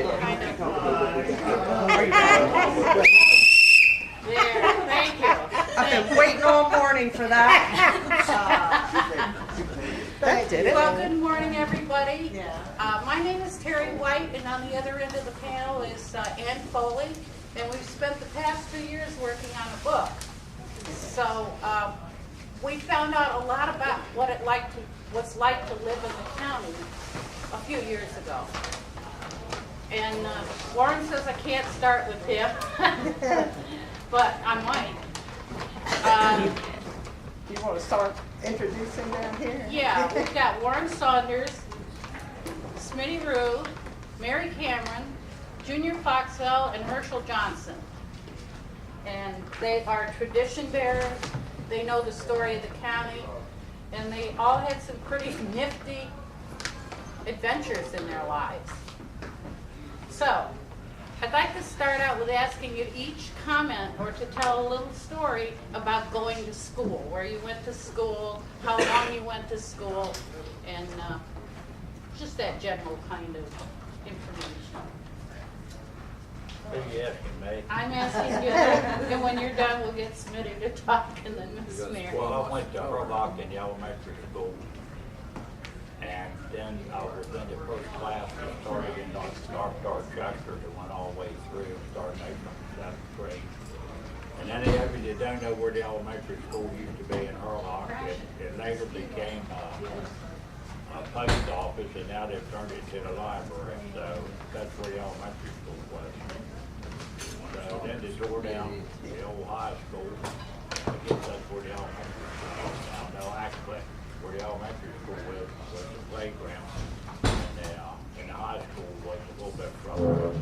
kind of. There, thank you. I've been waiting all morning for that. That did it. Well, good morning, everybody. Yeah. My name is Terry White, and on the other end of the panel is Ann Foley, and we've spent the past 2 years working on a book. So we found out a lot about what's like to live in the county a few years ago. And Warren says I can't start with him, but I might. You want to start introducing down here? Yeah, we've got Warren Saunders, Smitty Rue, Mary Cameron, Junior Foxwell, and Herschel Johnson. And they are tradition bearers. They know the story of the county, and they all had some pretty nifty adventures in their lives. So, I'd like to start out with asking you to each comment or to tell a little story about going to school, where you went to school, how long you went to school, and just that general kind of information. Who are you asking me? I'm asking you, and when you're done, we'll get Smitty to talk, and then Miss Mary. Well, I went to Hurlock in the elementary school, and then I was in the first class that started in Dorchester that went all the way through, starting out from the 7th grade. And any of you that don't know where the elementary school used to be in Hurlock, it later became a post office, and now they've turned it into the library. So that's where the elementary school was. So then they tore down the old high school. I guess that's where the elementary school is now. No, actually, where the elementary school was the playground. And the high school was a little bit further.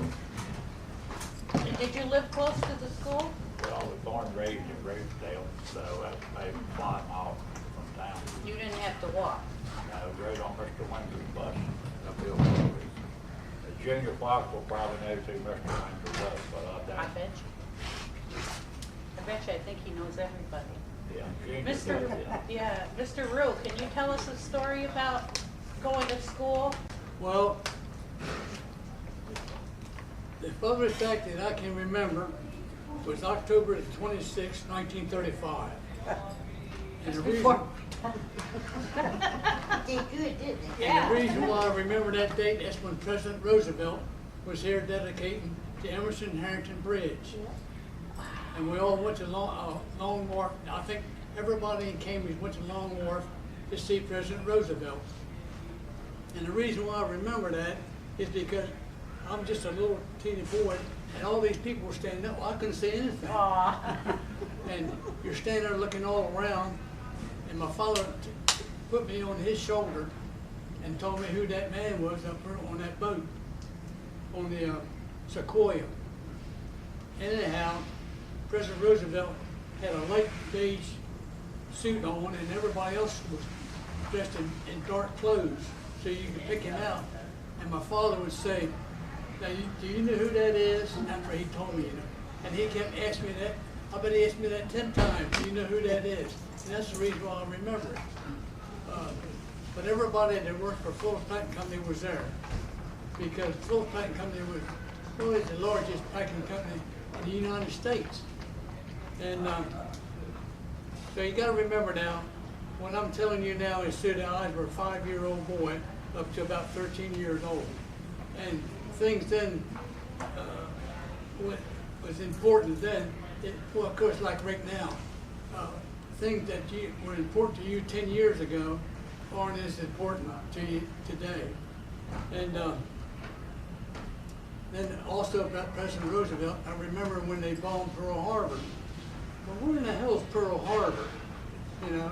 And did you live close to the school? Well, I was born and raised in Rosedale, so that's maybe 5 miles from town. You didn't have to walk. I rode on Mr. Winter's bus uphill. Junior Fox will probably know who Mr. Winter was, but I I don't. bet you. I bet you, I think he knows everybody. Yeah, Junior Mr. was, yeah. Yeah, Mr. Rue, can you tell us a story about going to school? Well, the furthest back that I can remember was October the 26th, 1935. And the reason, Did good, didn't it? and the reason why I remember that date, that's when President Roosevelt was here dedicating the Emerson-Harrington Bridge. And we all went to Long Wharf. I think everybody in Cambridge went to Long Wharf to see President Roosevelt. And the reason why I remember that is because I'm just a little teeny boy, and all these people were standing up. Well, I couldn't see anything. Aw. And you're standing there looking all around, and my father put me on his shoulder and told me who that man was up there on that boat, on the Sequoia. Anyhow, President Roosevelt had a light beige suit on, and everybody else was dressed in dark clothes, so you could pick him out. And my father would say, "Now, do you know who that is?" After he told me, and he kept asking me that. I bet he asked me that 10 times. Do you know who that is? And that's the reason why I remember it. But everybody that worked for Phillips Packing Company was there, because Phillips Packing Company was really the largest packing company in the United States. And so you got to remember now, what I'm telling you now is through the eyes of a 5-year-old boy up to about 13 years old. And things then was important then. Well, of course, like right now, things that were important to you 10 years ago aren't as important to you today. And then also about President Roosevelt, I remember when they bombed Pearl Harbor. Well, where in the hell is Pearl Harbor? You know,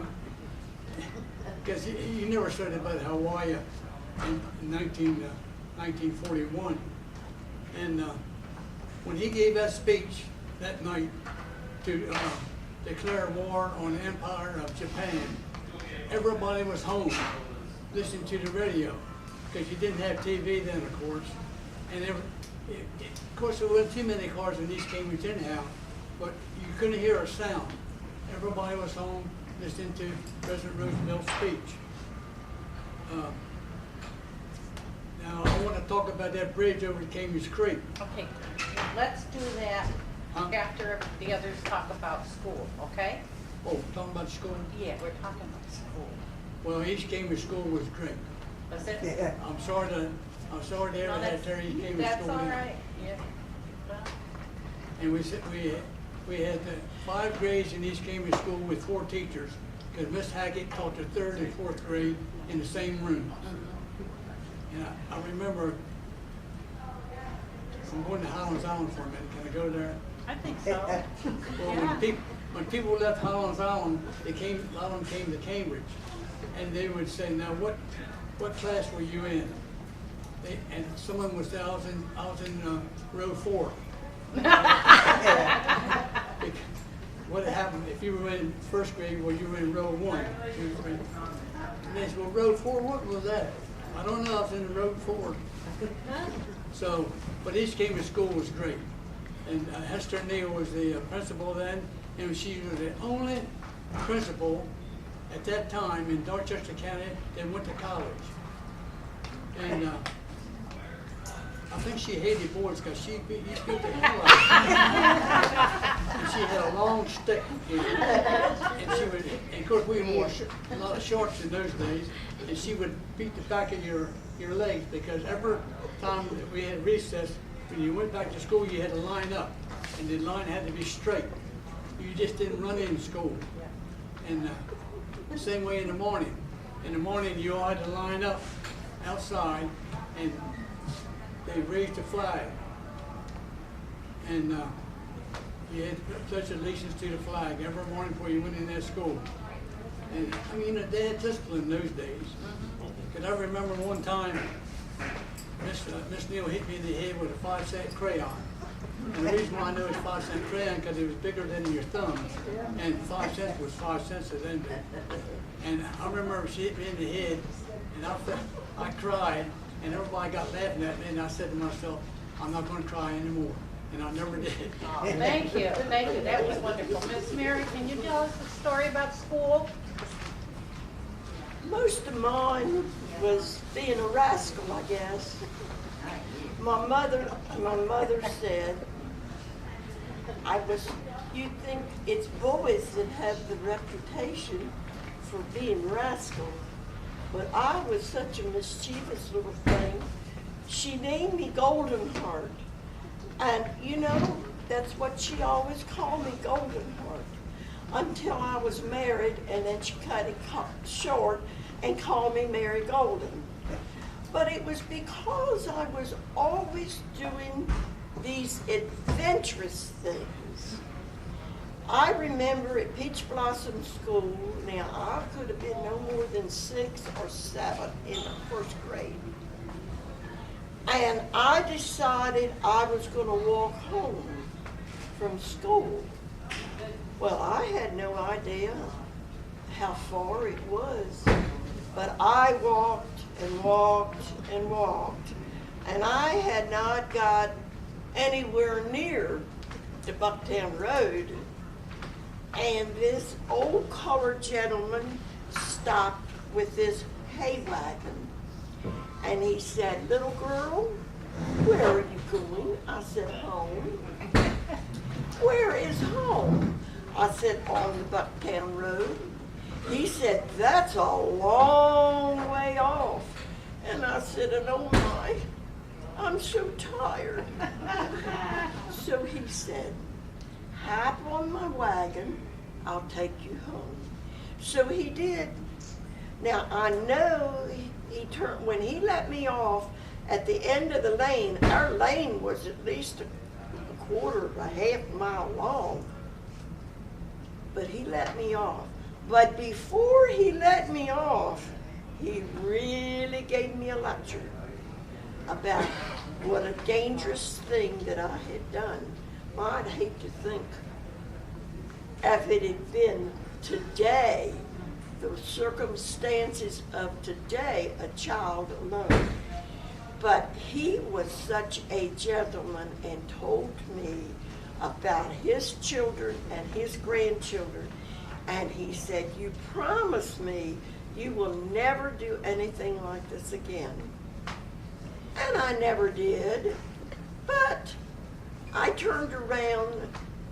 because you never said about Hawaii in 1941. And when he gave that speech that night to declare war on the Empire of Japan, everybody was home listening to the radio, because you didn't have TV then, of course. And of course, there weren't too many cars in East Cambridge anyhow, but you couldn't hear a sound. Everybody was home listening to President Roosevelt's speech. Now, I want to talk about that bridge over Cambridge Creek. Okay, let's do that Huh? after the others talk about school, okay? Oh, talking about school? Yeah, we're talking about school. Well, East Cambridge School was great. Was it? Yeah. I'm sorry to No, ever have Terry East Cambridge that's School. all in. right, yeah. Well, And we had 5 grades in East Cambridge School with 4 teachers, because Miss Hackett taught the 3rd and 4th grade in the same room. And I remember, I'm going to Highlands Island for a minute. Can I go there? I think so. Well, Yeah. when people left Highlands Island, a lot of them came to Cambridge, and they would say, "Now, what class were you in?" And someone would say, "I was in row 4." What happened if you were in 1st grade? Well, you were in row 1, 2, 3. And they said, "Well, row 4, what was that?" I don't know. I was in row 4. So, but East Cambridge School was great. And Hester Neal was the principal then, and she was the only principal at that time in Dorchester County that went to college. And I think she hated boys because she beat the hell out of them. And she had a long stick here. And she would, and of course we wore a lot of shorts in those days, and she would beat the back of your legs, because every time that we had recess, when you went back to school, you had to line up, and the line had to be straight. You just didn't run in school. And the same way in the morning. In the morning, you all had to line up outside, and they raised the flag. And you had to pledge allegiance to the flag every morning before you went in that school. And I mean, they had discipline in those days. Because I remember one time, Miss Neal hit me in the head with a 5-cent crayon. And the reason why I know it's 5-cent crayon, because it was bigger than your thumb. And 5 cents was 5 cents at then. And I remember she hit me in the head, and I cried, and everybody got laughing at me, and I said to myself, I'm not going to cry anymore. And I never did. Oh, thank you, thank you. That was wonderful. Miss Mary, can you tell us a story about school? Most of mine was being a rascal, I guess. My mother said, you think it's boys that have the reputation for being rascal, but I was such a mischievous little thing. She named me Golden Heart, and you know, that's what she always called me, Golden Heart, until I was married, and then she cut it short and called me Mary Golden. But it was because I was always doing these adventurous things. I remember at Peach Blossom School, now I could have been no more than 6 or 7 in the 1st grade. And I decided I was going to walk home from school. Well, I had no idea how far it was, but I walked and walked and walked, and I had not got anywhere near the Bucktown Road, and this old colored gentleman stopped with this hay wagon, and he said, "Little girl, where are you going?" I said, "Home." "Where is home?" I said, "On the Bucktown Road." He said, "That's a long way off." And I said, "Oh my, I'm so tired." So he said, "Hop on my wagon, I'll take you home." So he did. Now I know he turned, when he let me off at the end of the lane, our lane was at least a quarter of a half mile long. But he let me off. But before he let me off, he really gave me a lecture about what a dangerous thing that I had done. Well, I'd hate to think if it had been today, the circumstances of today, a child alone. But he was such a gentleman and told me about his children and his grandchildren. And he said, "You promise me you will never do anything like this again." and I never did. But I turned around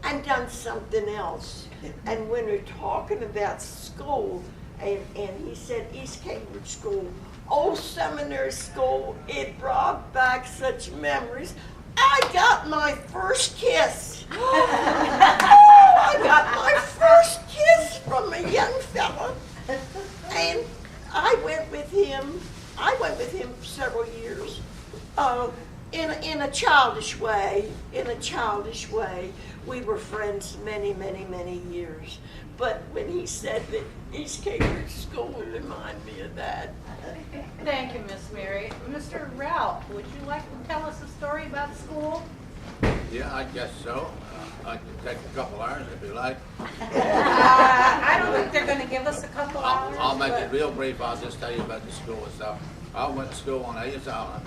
and done something else. And when we're talking about school, and he said East Cambridge School, old seminary school, it brought back such memories. I got my first kiss. I got my first kiss from a young fella. And I went with him several years. In a childish way, we were friends many, many, many years. But when he said that East Cambridge School would remind me of that. Thank you, Miss Mary. Mr. Ralph, would you like to tell us a story about school? Yeah, I guess so. I can take a couple hours if you like. I don't think they're going to give us a couple hours. I'll make it but- real brief. I'll just tell you about the school and stuff. I went to school on Ellis Island.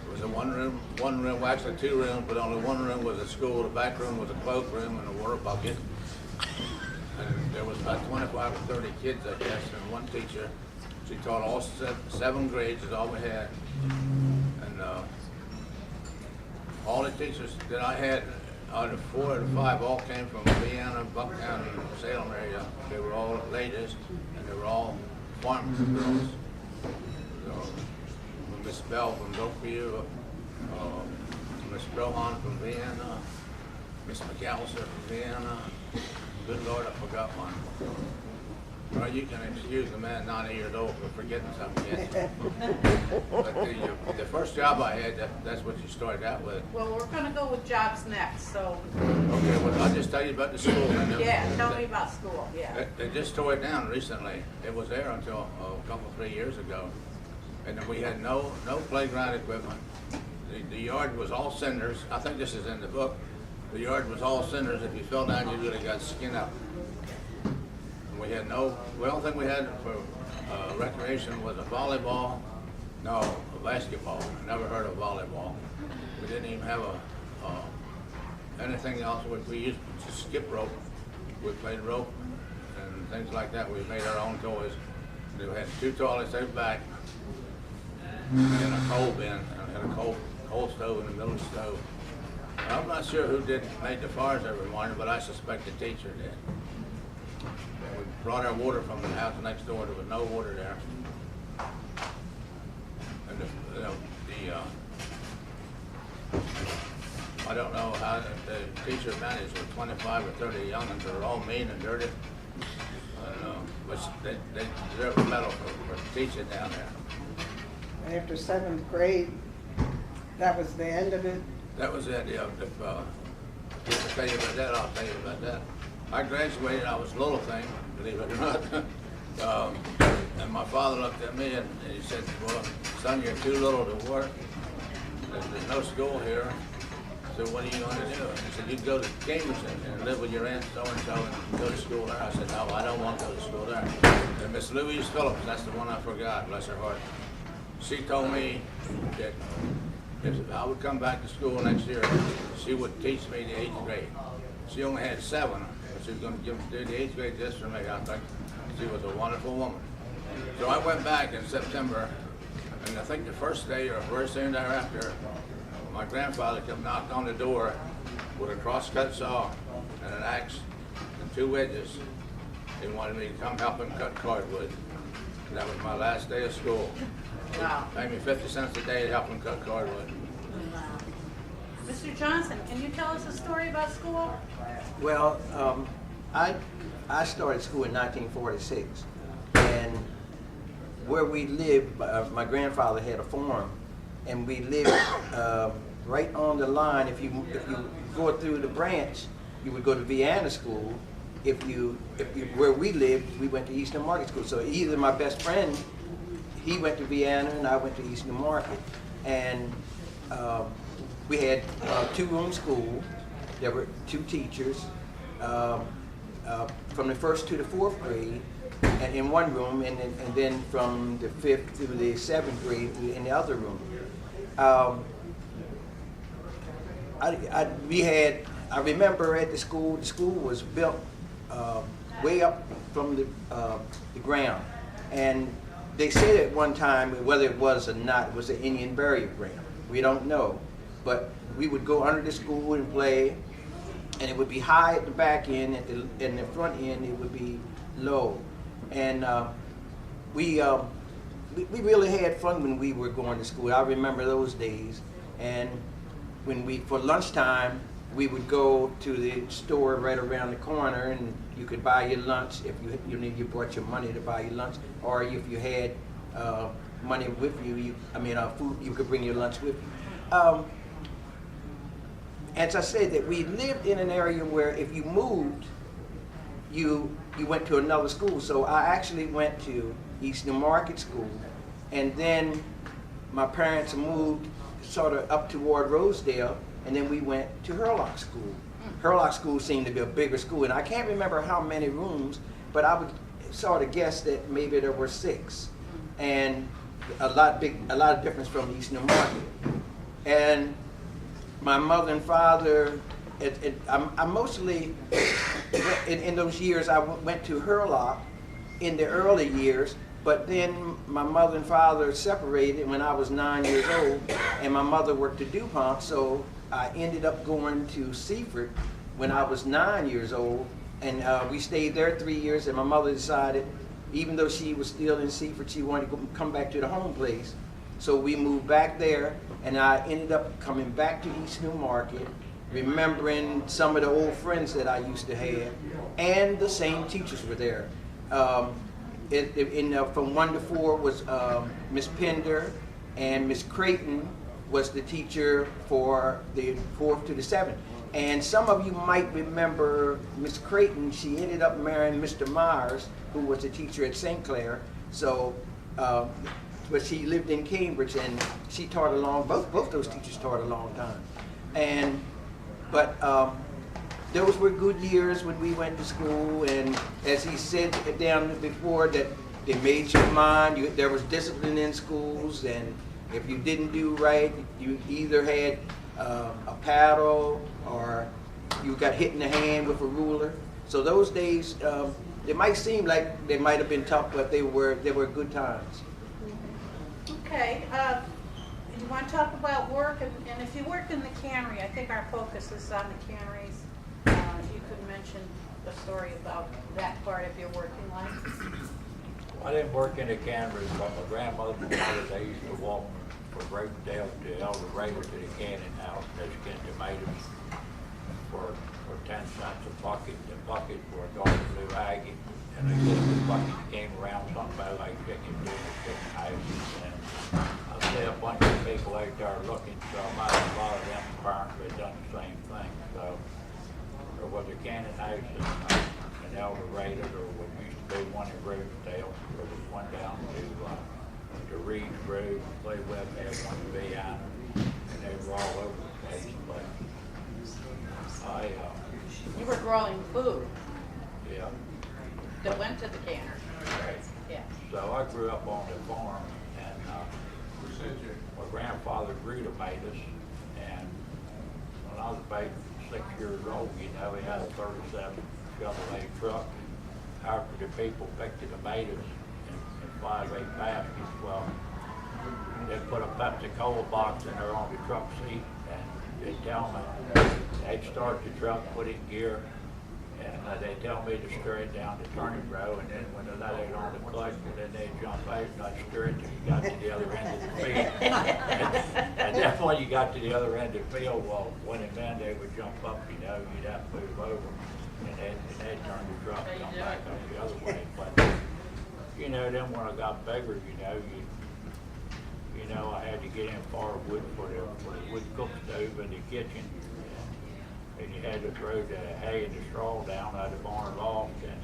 It was a one room, well, actually 2 rooms, but only 1 room was a school. The back room was a cloakroom and a water bucket. And there was about 25 or 30 kids, I guess, and one teacher. She taught all 7 grades, is all we had. And all the teachers that I had, out of 4 or 5, all came from Vienna, Bucktown, and Salem area. They were all ladies, and they were all farmers girls. So, Miss Bell from Oakview, Miss Brohan from Vienna, Miss McAllister from Vienna. Good Lord, I forgot one. Well, you can excuse a man 90 years old for forgetting something, yes. But the first job I had, that's what you started out with. Well, we're going to go with jobs next, so Okay, well, I'll just tell you about the school. yeah, tell me about school, yeah. They just tore it down recently. It was there until a couple, 3 years ago. And then we had no playground equipment. The yard was all cinders. I think this is in the book. The yard was all cinders. If you fell down, you really got skin up. And we had the only thing we had for recreation was a volleyball, a basketball. I never heard of volleyball. We didn't even have anything else. We used to skip rope. We played rope and things like that. We made our own toys. We had 2 toilets out back and a coal bin, and had a coal stove in the middle of the stove. I'm not sure who made the fires every morning, but I suspect the teacher did. We brought our water from the house next door. There was no water there. And I don't know how the teacher managed with 25 or 30 youngins that were all mean and dirty. But they deserve a medal for teaching down there. After 7th grade, that was the end of it. That was it, yeah. If you tell you about that, I'll tell you about that. I graduated, I was a little thing, believe it or not. And my father looked at me and he said, well, son, you're too little to work. There's no school here. So what are you going to do? He said, you go to Cambridge and live with your aunt so-and-so and go to school there. I said, no, I don't want to go to school there. And Miss Louise Phillips, that's the one I forgot, bless her heart. She told me that if I would come back to school next year, she would teach me the 8th grade. She only had 7, but she was going to do the 8th grade just for me. I think she was a wonderful woman. So I went back in September, and I think the first day or first day thereafter, my grandfather came knocked on the door with a cross-cut saw and an axe and 2 wedges. He wanted me to come help him cut cardwood. And that was my last day of school. Wow. He paid me 50 cents a day to help him cut cardwood. Wow. Mr. Johnson, can you tell us a story about school? Well, I started school in 1946, and where we lived, my grandfather had a farm, and we lived right on the line. If you go through the branch, you would go to Vienna School. Where we lived, we went to Eastern Market School. So either my best friend, he went to Vienna, and I went to Eastern Market, and we had a 2-room school. There were 2 teachers from the 1st to the 4th grade, and in 1 room, and then from the 5th to the 7th grade in the other room. I remember at the school was built way up from the ground, and they said at one time, whether it was or not, it was an Indian burial ground. We don't know. But we would go under the school and play, and it would be high at the back end, in the front end it would be low. And we really had fun when we were going to school. I remember those days. And for lunchtime, we would go to the store right around the corner, and you could buy your lunch if you brought your money to buy your lunch, or if you had money with you, food, you could bring your lunch with you. As I said, that we lived in an area where if you moved, you went to another school. So I actually went to East New Market School, and then my parents moved sort of up toward Rosedale, and then we went to Hurlock School. Hurlock School seemed to be a bigger school, and I can't remember how many rooms, but I would sort of guess that maybe there were 6, and a lot of difference from East New Market. And my mother and father, I mostly, in those years, I went to Hurlock in the early years, but then my mother and father separated when I was 9 years old, and my mother worked at DuPont, so I ended up going to Seaford when I was 9 years old, and we stayed there 3 years, and my mother decided, even though she was still in Seaford, she wanted to come back to the home place. So we moved back there, and I ended up coming back to East New Market, remembering some of the old friends that I used to have, and the same teachers were there. From 1 to 4 was Miss Pender, and Miss Creighton was the teacher for the 4th to the 7th. And some of you might remember Miss Creighton. She ended up marrying Mr. Myers, who was a teacher at St. Clair. So, but she lived in Cambridge, and she taught a long. Both those teachers taught a long time. But those were good years when we went to school. And as he said down before, that they made your mind. There was discipline in schools, and if you didn't do right, you either had a paddle or you got hit in the hand with a ruler. So those days, it might seem like they might have been tough, but they were good times. Okay, you want to talk about work, and if you worked in the cannery, I think our focus is on the canneries. You could mention a story about that part of your working life. I didn't work in the cannery, but my grandmother and mother, they used to walk from Rosedale to El Dorado to the canning house. They skin tomatoes for 10 cents a bucket. The bucket for a dark blue aggie. And they get the bucket came around something like chicken doing the chicken houses. And I see a bunch of people out there looking, so I might have a lot of them parents had done the same thing. So there was a canning house in El Dorado, or what used to be one in Rosedale. There was one down to Reed's Road. Clay Webb had one in Vienna, and they were all over the place. But You were growing food yeah. that went to the canner. Right. Yeah. So I grew up on the farm, and my grandfather grew tomatoes, and when I was about 6 years old, he had a 37 Chevrolet truck. After the people picked the tomatoes in 5/8 baskets, well, they put a Pepsi Cola box in there on the truck seat, and they'd tell me, they'd start the truck, put it in gear, and they'd tell me to steer it down the turning row, and then when that ain't on the clutch, then they'd jump out and I'd steer it till you got to the other end of the field. And then when you got to the other end of the field, well, when and then they would jump up, you'd have to move over, and they'd turn the truck and come back up the other way. But, then when I got bigger, I had to get in firewood for the wood cook stove in the kitchen. And you had to throw the hay and the straw down out of the barn loft and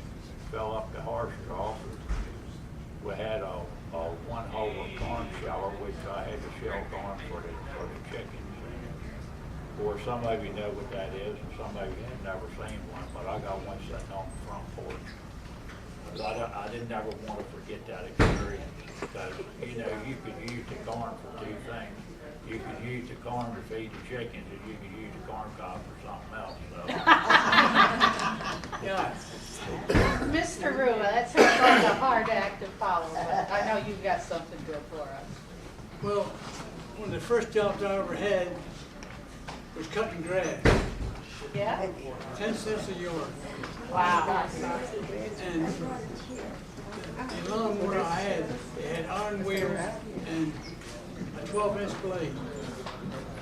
fill up the horse trough. We had a one-hole corn shower, which I had to shell corn for the chickens. And, or some of you know what that is, and some of you have never seen one, but I got one sitting on the front porch. I didn't ever want to forget that experience, because you could use the corn for 2 things. You could use the corn to feed the chickens, and you could use the corn cob for something else, so. Yeah. Mr. Rue, that sounds like a hard act to follow, but I know you've got something good for us. Well, one of the first jobs I ever had was cutting grass, Yeah? 10 cents a yard. Wow. And the lawnmower I had, it had iron wheels and a 12-inch blade.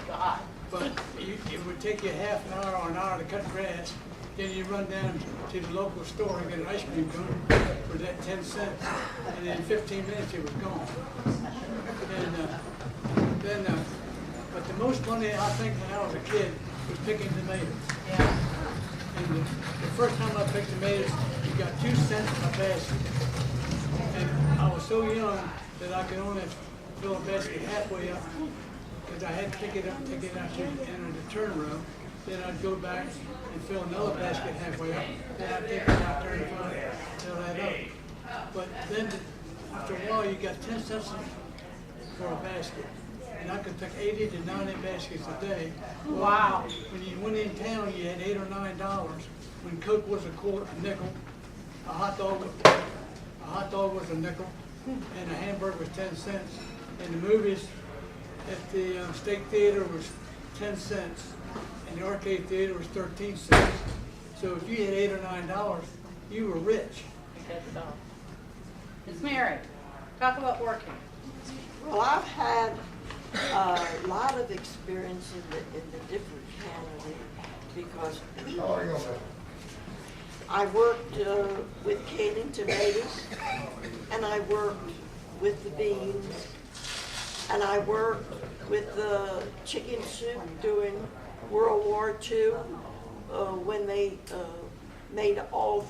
God. But it would take you half an hour or an hour to cut grass. Then you run down to the local store and get an ice cream cone for that 10 cents. And in 15 minutes it was gone. But the most money I think when I was a kid was picking tomatoes. Yeah. And the first time I picked tomatoes, you got 2 cents a basket. And I was so young that I could only fill a basket halfway up because I had to pick it up and take it out to enter the turn row. Then I'd go back and fill another basket halfway up. Then I'd take it out, turn it around, fill that up. But then after a while, you got 10 cents for a basket. And I could pick 80 to 90 baskets a day. Well, Wow. when you went in town, you had $8 or $9. When Coke was a nickel, a hot dog was a nickel, and a hamburger was 10 cents. And the movies at the State Theater was 10 cents, and the arcade theater was 13 cents. So if you had $8 or $9, you were rich. I guess so. Miss Mary, talk about working. Well, I've had a lot of experience in the different counties because I worked with canning tomatoes, and I worked with the beans, and I worked with the chicken soup during World War II when they made all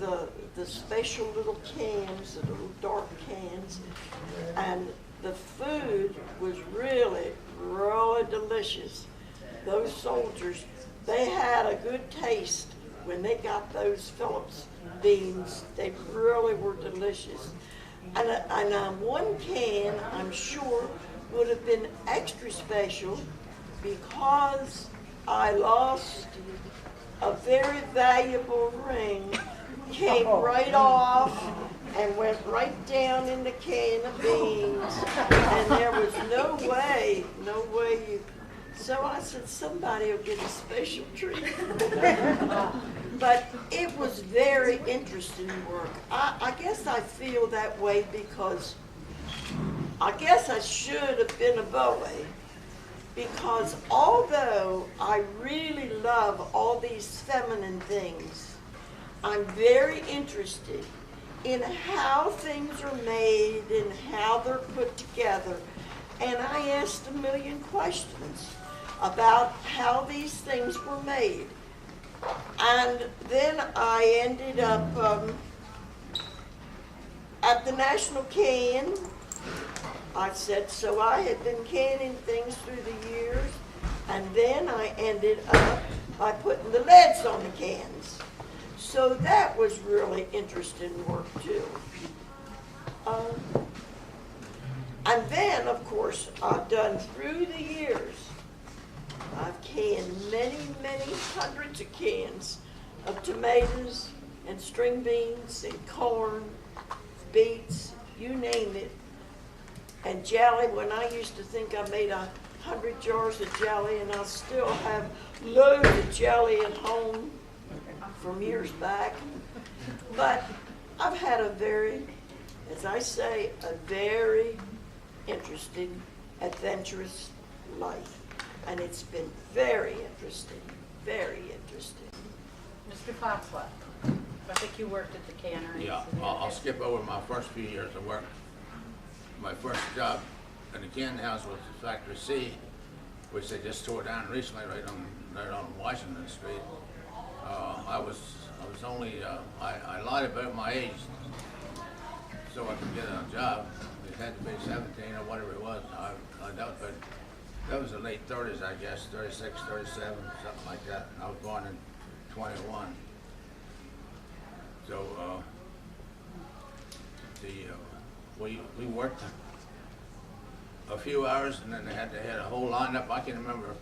the special little cans, the little dark cans, and the food was really, really delicious. Those soldiers, they had a good taste when they got those Phillips beans. They really were delicious. And one can, I'm sure, would have been extra special because I lost a very valuable ring, came right off and went right down in the can of beans, and there was no way you. So I said, somebody will get a special treat. But it was very interesting work. I guess I feel that way because I guess I should have been a boy, because although I really love all these feminine things, I'm very interested in how things are made and how they're put together. And I asked a million questions about how these things were made. And then I ended up at the National Can. I said, so I had been canning things through the years, and then I ended up by putting the lids on the cans. So that was really interesting work too. And then, of course, I've done through the years, I've canned many, many hundreds of cans of tomatoes and string beans and corn, beets, you name it. And jelly, when I used to think I made 100 jars of jelly, and I still have loads of jelly at home from years back. But I've had a very, as I say, a very interesting, adventurous life. And it's been very interesting, very interesting. Mr. Foxwell, I think you worked at the cannery. Yeah, I'll skip over my first few years of work. My first job in the can house was Factory C, which they just tore down recently right on Washington Street. I was only, I lied about my age so I could get a job. It had to be 17 or whatever it was. I doubt, but that was the late 30s, I guess, 36, 37, something like that. I was born in 21. So, we worked a few hours, and then they had a whole lineup. I can remember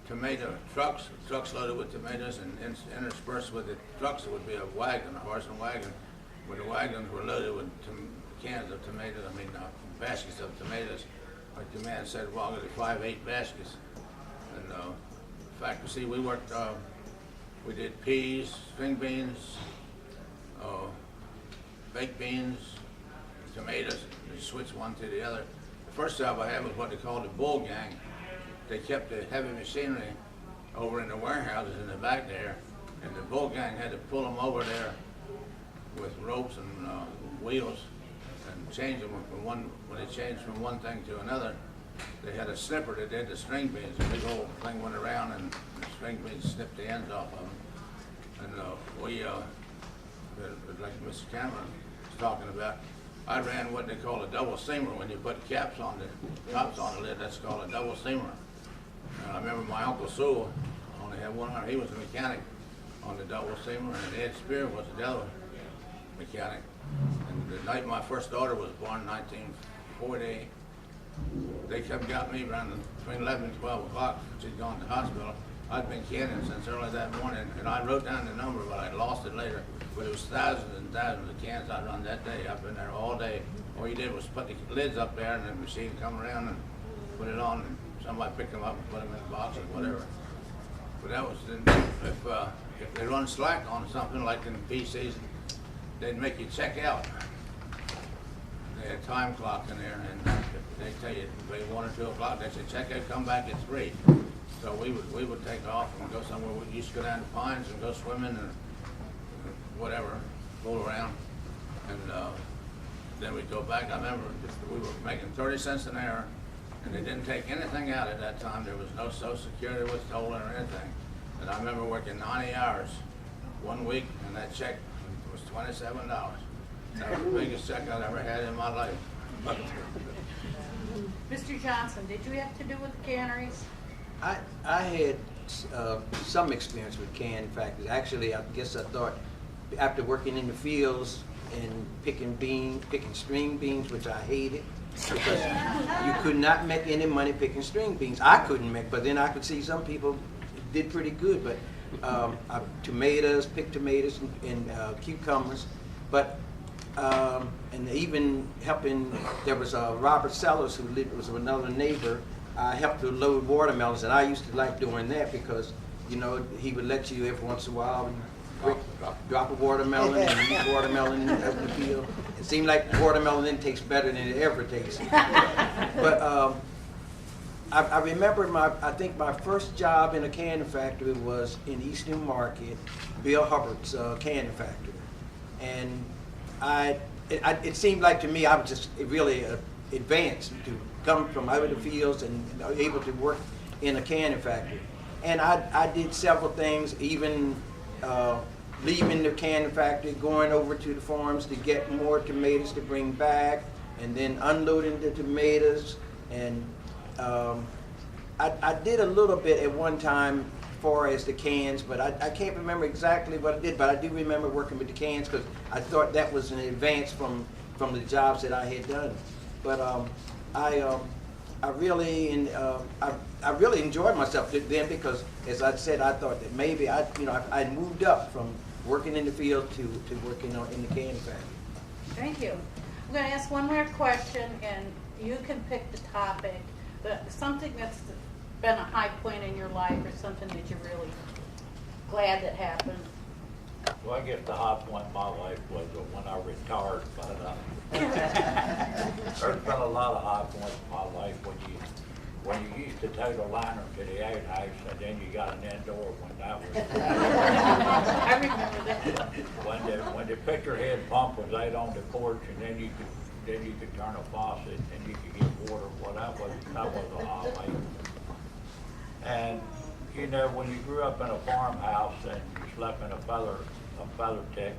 tomato trucks loaded with tomatoes, and interspersed with the trucks would be a wagon, a horse and wagon, where the wagons were loaded with cans of tomatoes, baskets of tomatoes. Like the man said, well, I'll get 5, 8 baskets. And in fact, you see, we worked, we did peas, string beans, baked beans, tomatoes, and switched one to the other. The first job I had was what they called the bull gang. They kept the heavy machinery over in the warehouses in the back there, and the bull gang had to pull them over there with ropes and wheels and change them from one. When they changed from one thing to another, they had a snipper that did the string beans. A big old thing went around, and the string beans snipped the ends off of them. And we, like Mr. Cameron was talking about, I ran what they call a double steamer. When you put caps on the tops on the lid, that's called a double steamer. And I remember my Uncle Sewell only had one arm. He was a mechanic on the double steamer, and Ed Spear was the other mechanic. And the night my first daughter was born, 1940, they got me around between 11 and 12 o'clock. She'd gone to the hospital. I'd been canning since early that morning, and I wrote down the number, but I lost it later. But it was thousands and thousands of cans I run that day. I've been there all day. All you did was put the lids up there, and the machine would come around and put it on, and somebody picked them up and put them in the box or whatever. But that was, if they run slack on something like in the pea season, they'd make you check out. They had a time clock in there, and they tell you by 1 or 2 o'clock, they said check out, come back at 3. So we would take off and go somewhere. We used to go down to Pines and go swimming and whatever, fool around, and then we'd go back. I remember we were making 30 cents an hour, and they didn't take anything out at that time. There was no Social Security was stolen or anything. And I remember working 90 hours 1 week, and that check was $27. That was the biggest check I'd ever had in my life. Mr. Johnson, did you have to do with the canneries? I had some experience with can factories. Actually, I guess I thought after working in the fields and picking string beans, which I hated, because you could not make any money picking string beans. I couldn't make, but then I could see some people did pretty good. But tomatoes, picked tomatoes and cucumbers, but and even helping. There was Robert Sellers who was another neighbor. I helped to load watermelons, and I used to like doing that because, you know, he would let you every once in a while drop a watermelon and eat watermelon in the field. It seemed like watermelon then tastes better than it ever tastes. But I remember I think my first job in a canning factory was in East New Market, Bill Hubbard's canning factory. And it seemed like to me I was just really advanced to come from out of the fields and able to work in a canning factory. And I did several things, even leaving the canning factory, going over to the farms to get more tomatoes to bring back, and then unloading the tomatoes. And I did a little bit at one time as far as the cans, but I can't remember exactly what I did, but I do remember working with the cans because I thought that was an advance from the jobs that I had done. But I really enjoyed myself then because, as I said, I thought that maybe I moved up from working in the field to working in the canning factory. Thank you. I'm going to ask one more question, and you can pick the topic, but something that's been a high point in your life or something that you're really glad that happened. Well, I guess the high point in my life was when I retired, but there's been a lot of high points in my life when you used to tow the liner to the outhouse, and then you got an indoor when that was. I remember that. When the picture head pump was out on the porch, and then you could turn a faucet and you could get water. Well, that was a highlight. And you know, when you grew up in a farmhouse and you slept in a feather tick,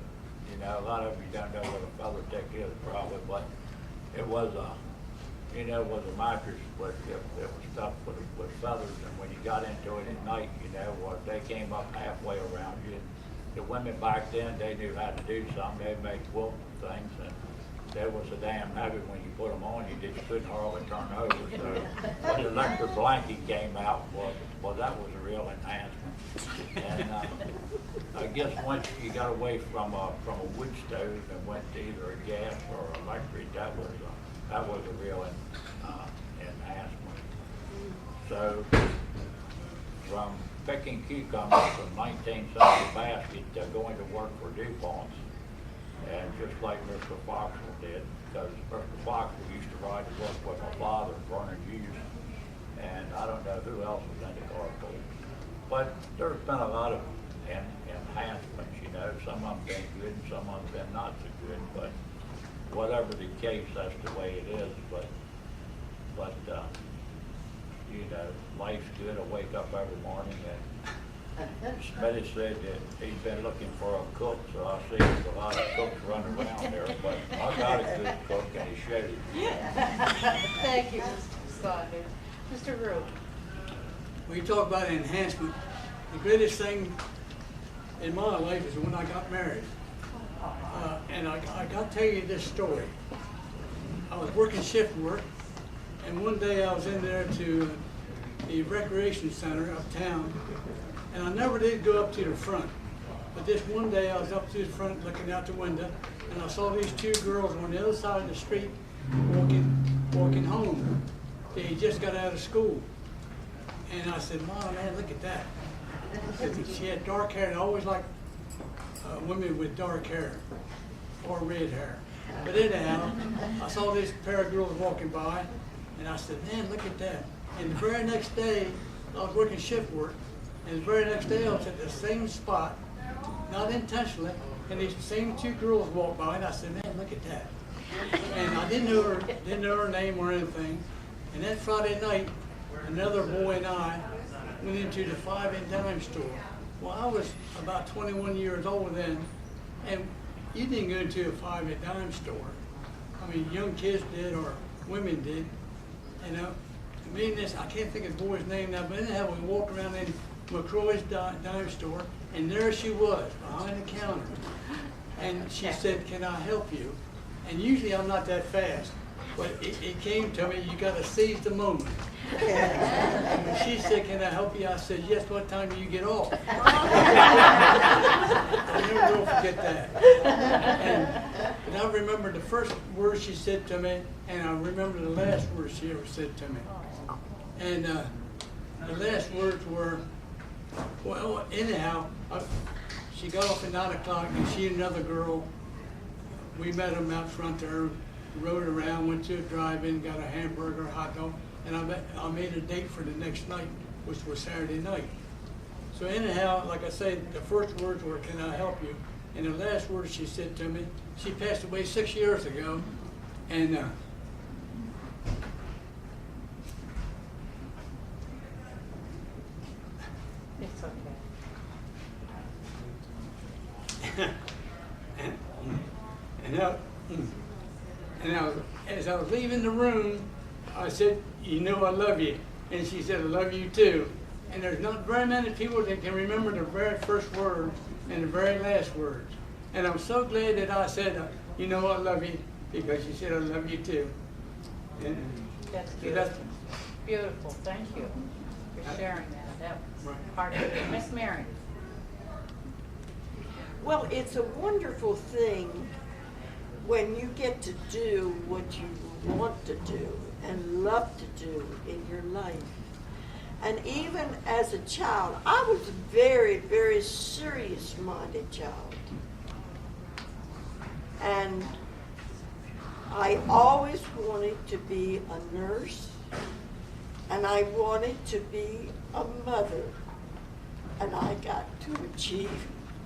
you know, a lot of you don't know what a feather tick is probably, but it was a mattress, but it was stuffed with feathers, and when you got into it at night, you know, they came up halfway around you. The women back then, they knew how to do something. They made quilt things, and they was so damn heavy when you put them on you couldn't hardly turn over. So when the electric blanket came out, well, that was a real enhancement. And I guess once you got away from a wood stove and went to either a gas or electric, that was a real enhancement. So from picking cucumbers from 19 cents a basket to going to work for DuPont's, and just like Mr. Foxwell did, because Mr. Foxwell used to ride to work with my father, Vernon Hughes, and I don't know who else was in the carpool. But there's been a lot of enhancements, you know. Some of them been good and some of them been not so good, but whatever the case, that's the way it is. But you know, life's good. I wake up every morning and Smitty said that he's been looking for a cook, so I see there's a lot of cooks running around there, but I got a good cook and he showed it. Thank you, Mr. Saunders. Mr. Rue. When you talk about enhancement, the greatest thing in my life is when I got married. And I got to tell you this story. I was working shift work, and one day I was in there to the recreation center uptown, and I never did go up to the front. But this one day I was up to the front looking out the window, and I saw these two girls on the other side of the street walking home. They just got out of school. And I said, Mom, man, look at that. She had dark hair, and I always liked women with dark hair or red hair. But anyhow, I saw this pair of girls walking by, and I said, man, look at that. And the very next day, I was working shift work, and the very next day I was at the same spot, not intentionally, and these same two girls walked by, and I said, man, look at that. And I didn't know her name or anything. And that Friday night, another boy and I went into the 5 and dime store. Well, I was about 21 years old then, and you didn't go into a 5 and dime store. I mean, young kids did, or women did. You know, me and this, I can't think of the boy's name now, but anyhow, we walked around in McCroy's dime store, and there she was, behind the counter. And she said, can I help you? And usually I'm not that fast, but it came to me, you gotta seize the moment. And when she said, can I help you? I said, yes, what time do you get off? I never will forget that. And I remember the first word she said to me, and I remember the last word she ever said to me. And the last words were, well, anyhow, she got off at 9 o'clock, and she and another girl, we met them out front there, rode around, went to a drive-in, got a hamburger, a hot dog, and I made a date for the next night, which was Saturday night. So anyhow, like I said, the first words were, can I help you? And the last words she said to me, she passed away 6 years ago, and It's okay. as I was leaving the room, I said, you know I love you. And she said, I love you too. And there's not very many people that can remember the very first words and the very last words. And I'm so glad that I said, you know I love you, because she said, I love you too. And That's so beautiful. Beautiful, thank you for sharing that. That was part of it. Miss Mary. Well, it's a wonderful thing when you get to do what you want to do and love to do in your life. And even as a child, I was a very, very serious-minded child. And I always wanted to be a nurse, and I wanted to be a mother, and I got to achieve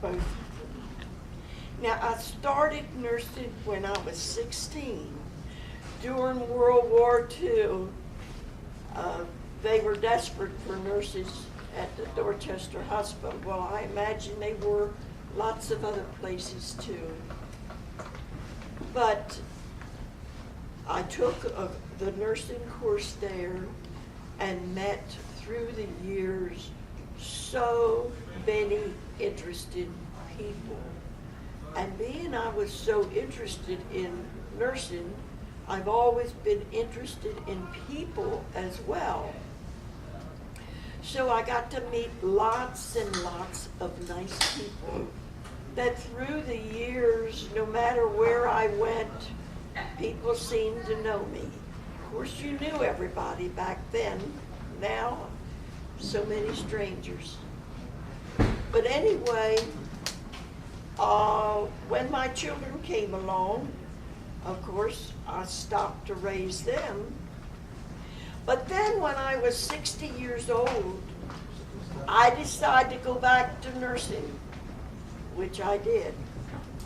both of them. Now, I started nursing when I was 16. During World War II, they were desperate for nurses at the Dorchester Hospital. Well, I imagine they were lots of other places too. But I took the nursing course there and met through the years so many interested people And being I was so interested in nursing, I've always been interested in people as well. So I got to meet lots and lots of nice people that through the years, no matter where I went, people seemed to know me. Of course, you knew everybody back then. Now, so many strangers. But anyway, when my children came along, of course, I stopped to raise them. But then when I was 60 years old, I decided to go back to nursing, which I did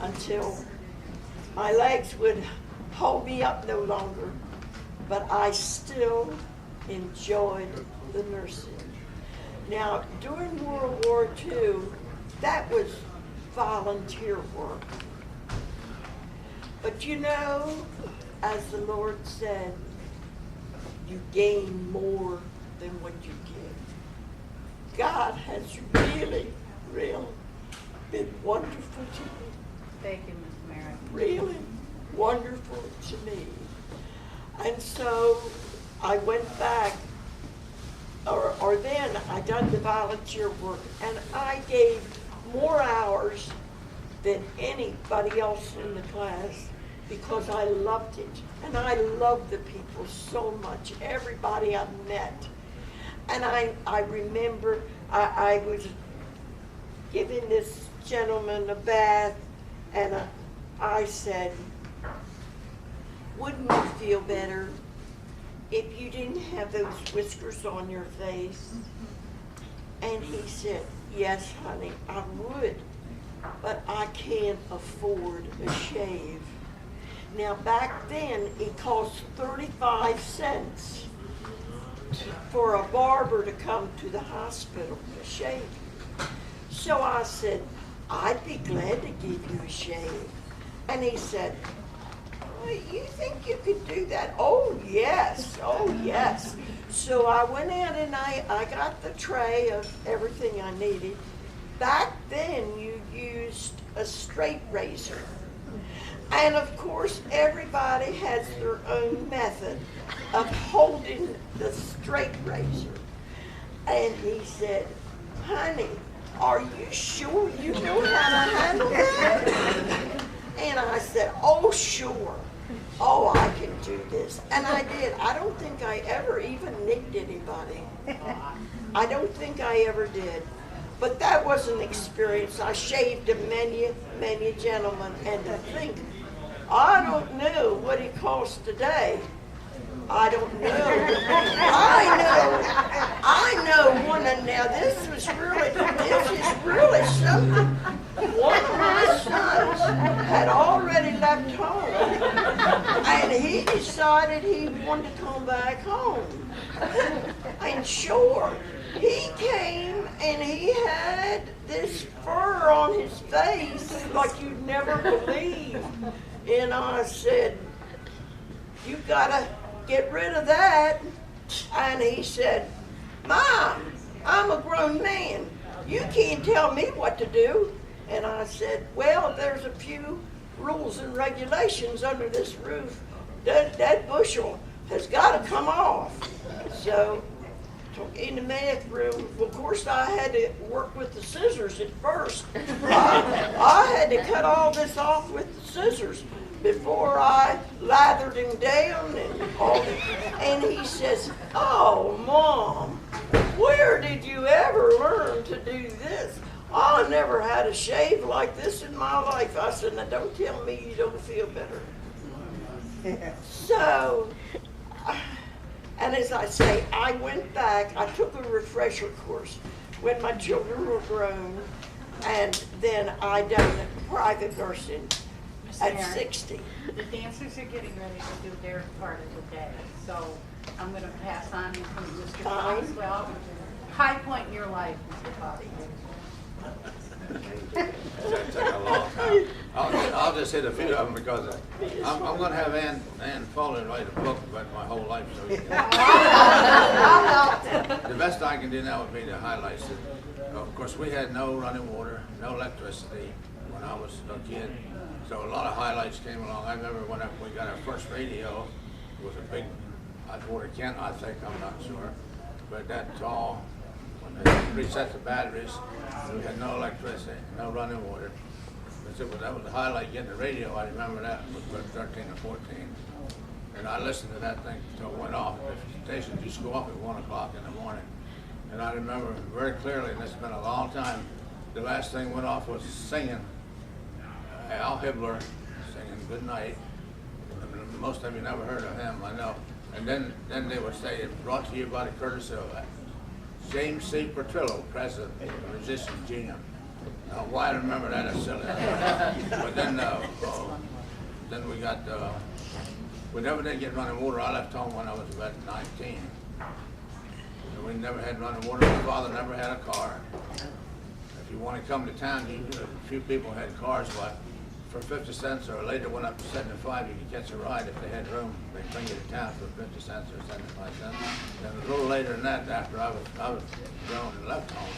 until my legs would hold me up no longer. But I still enjoyed the nursing. Now, during World War II, that was volunteer work. But you know, as the Lord said, you gain more than what you give. God has really, really been wonderful to me. Thank you, Ms. Mary. Really wonderful to me. And so I went back, or then I done the volunteer work, and I gave more hours than anybody else in the class because I loved it. And I loved the people so much, everybody I met. And I remember I was giving this gentleman a bath, and I said, wouldn't you feel better if you didn't have those whiskers on your face? And he said, yes, honey, I would, but I can't afford a shave. Now, back then, it cost 35 cents for a barber to come to the hospital to shave you. So I said, I'd be glad to give you a shave. And he said, you think you could do that? Oh, yes. Oh, yes. So I went out and I got the tray of everything I needed. Back then, you used a straight razor. And of course, everybody has their own method of holding the straight razor. And he said, honey, are you sure you know how to handle that? And I said, oh, sure. Oh, I can do this. And I did. I don't think I ever even nicked anybody. I don't think I ever did. But that was an experience. I shaved many, many gentlemen. And to think, I don't know what it costs today. I don't know. I know one, and now this is really something. One of my sons had already left home, and he decided he wanted to come back home. And sure, he came and he had this fur on his face like you'd never believe. And I said, you gotta get rid of that. And he said, Mom, I'm a grown man. You can't tell me what to do. And I said, well, there's a few rules and regulations under this roof. That bushel has got to come off. So in the math room, of course, I had to work with the scissors at first. I had to cut all this off with the scissors before I lathered him down and all that. And he says, oh, Mom, where did you ever learn to do this? I never had a shave like this in my life. I said, now don't tell me you don't feel better. So, and as I say, I went back, I took a refresher course when my children were grown, and then I done private nursing at 60. The dancers are getting ready to do their part of the day, so I'm going to pass on to Mr. Foxwell. High point in your life, Mr. Foxwell. That took a long time. I'll just hit a few of them because I'm going to have Ann Foley write a book about my whole life. So you can, the best I can do now would be to highlight it. Of course, we had no running water, no electricity. when I was a kid. So a lot of highlights came along. I remember when we got our first radio, it was a big, I'd Kent, I think, I'm not sure, but that tall, when they reset the batteries, we had no electricity, no running water. That was the highlight, getting the radio. I remember that. I was about 13 or 14. And I listened to that thing until it went off. The station used to go off at 1 o'clock in the morning. And I remember very clearly, and it's been a long time, the last thing went off was singing. Al Hibbler singing Good Night. Most of you never heard of him, I know. And then they would say, it's brought to you by the courtesy of James C. Petrillo, president of the Resistance Union. Now, why I remember that is silly. But then we got, we never did get running water. I left home when I was about 19. And we never had running water. My father never had a car. If you want to come to town, a few people had cars, but for 50 cents or later went up to 75, you could catch a ride if they had room. They'd bring you to town for 50 cents or 75 cents. And a little later than that, after I was grown and left home,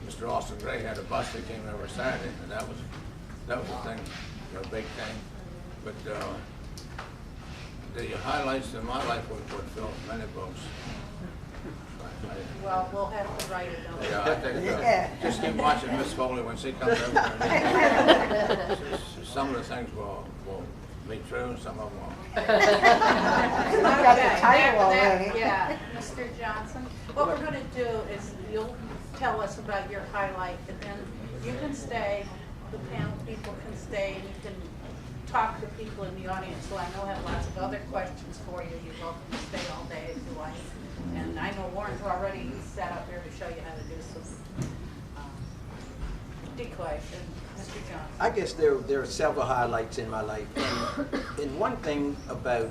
Mr. Austin Gray had a bus that came every Saturday, and that was a thing, a big thing. But the highlights in my life would fill many books. Well, we'll have to write it down. Yeah, I think just keep watching Miss Foley when she comes over. Some of the things will be true, and some of them won't. got the title already. Yeah, Mr. Johnson. What we're going to do is you'll tell us about your highlight, and then you can stay, the panel people can stay, and you can talk to people in the audience who I know have lots of other questions for you. You're welcome to stay all day if you like. And I know Warren's already sat up here to show you how to do some decoy. Mr. Johnson. I guess there are several highlights in my life. And one thing about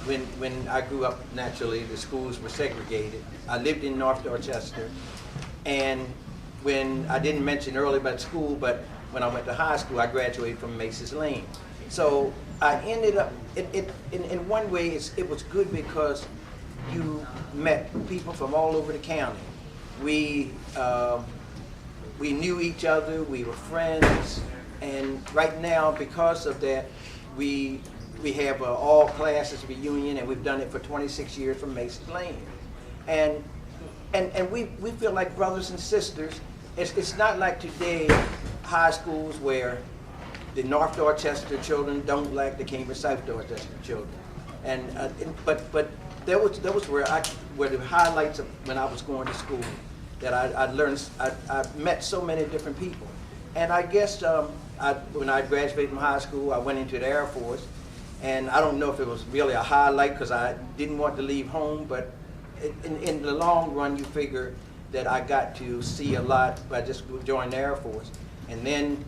when I grew up, naturally, the schools were segregated. I lived in North Dorchester. And when, I didn't mention earlier about school, but when I went to high school, I graduated from Macy's Lane. So I ended up, in one way, it was good because you met people from all over the county. We knew each other, we were friends, and right now, because of that, we have an all classes reunion, and we've done it for 26 years from Macy's Lane. And we feel like brothers and sisters. It's not like today, high schools where the North Dorchester children don't like the Cambridge South Dorchester children. But that was where the highlights of when I was going to school, that I learned, I met so many different people. And I guess when I graduated from high school, I went into the Air Force, and I don't know if it was really a highlight because I didn't want to leave home, but in the long run, you figure that I got to see a lot by just joining the Air Force. And then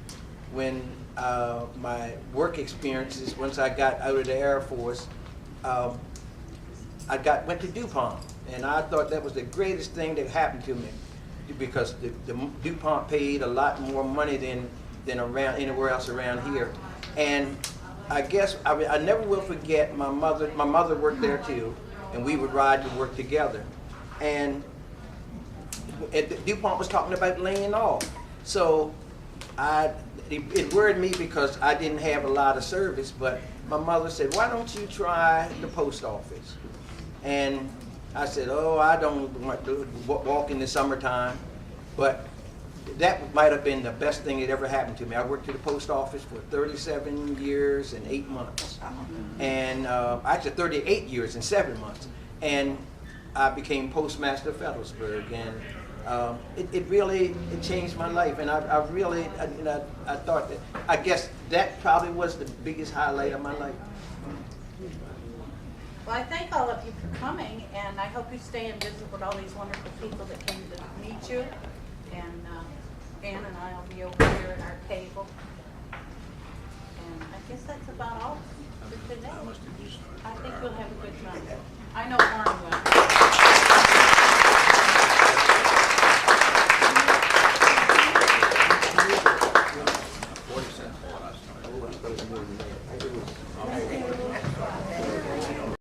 when my work experiences, once I got out of the Air Force, I went to DuPont, and I thought that was the greatest thing that happened to me, because the DuPont paid a lot more money than around anywhere else around here. And I guess I never will forget my mother. My mother worked there too, and we would ride to work together. And DuPont was talking about laying off, so it worried me because I didn't have a lot of service. But my mother said, "Why don't you try the post office?" And I said, "Oh, I don't want to walk in the summertime." But that might have been the best thing that ever happened to me. I worked at the post office for 37 years and 8 months. And actually 38 years and 7 months. And I became postmaster of Federalsburg. And it really changed my life. And I thought that, I guess that probably was the biggest highlight of my life. Well, I thank all of you for coming, and I hope you stay and visit with all these wonderful people that came to meet you. And Ann and I will be over here at our table. And I guess that's about all for today. I think you'll have a good time. I know Warren will. 40 cents for what I started.